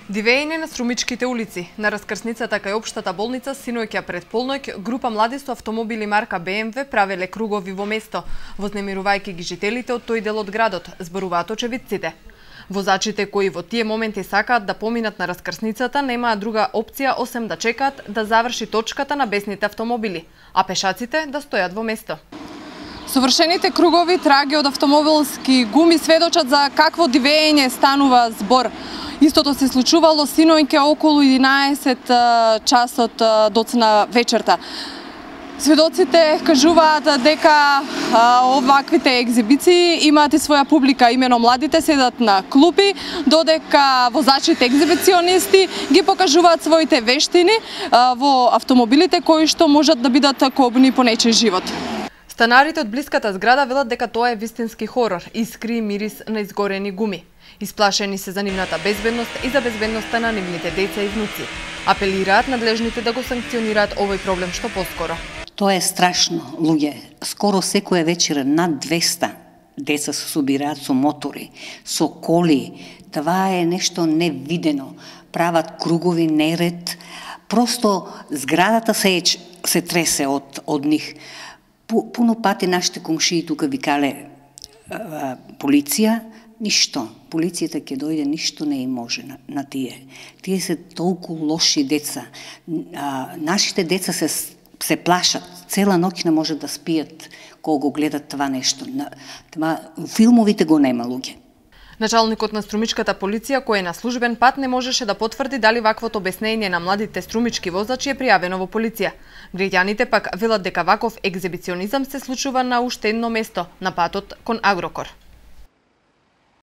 Дивење на струмичките улици. На раскрсницата кај општата болница синоќа пред полноќ група млади со автомобили марка BMW правеле кругови во место, вознемирувајќи ги жителите од тој дел од градот, зборуваат очевидците. Возачите кои во тие моменти сакаат да поминат на раскрсницата немаат друга опција осем да чекаат да заврши точката на бесните автомобили, а пешаците да стојат во место. Совршените кругови траги од автомобилски гуми сведочат за какво дивење станува збор. Истото се случувало синоќа околу 11 часот доцна вечерта. Сведоците кажуваат дека оваквите екзибиции имаат и своја публика, имено младите седат на клупи, додека возачите екзибиционисти ги покажуваат своите вештини во автомобилите кои што можат да бидат кобни по нечиј живот. Станарите од блиската зграда велат дека тоа е вистински хорор, искри и мирис на изгорени гуми. Исплашени се за нивната безбедност и за безбедноста на нивните деца и внуци. Апелираат надлежните да го санкционираат овој проблем што поскоро. Тоа е страшно, луѓе. Скоро секоја вечер над 200 деца се собираат со мотори, со коли. Това е нешто невидено. Прават кругови неред. Просто зградата се тресе од нив. Пуно пати нашите комшии тука викале полиција, ништо. Полицијата ќе дојде, ништо не им може на тие. Тие се толку лоши деца. Нашите деца се плашат. Цела ноќ не може да спијат кога го гледат това нешто. Филмовите го нема, луѓе. Началникот на струмичката полиција, кој е на службен пат, не можеше да потврди дали ваквото обяснение на младите струмички возачи е пријавено во полиција. Граѓаните пак велат дека ваков екзибиционизам се случува на уште едно место, на патот кон Агрокор.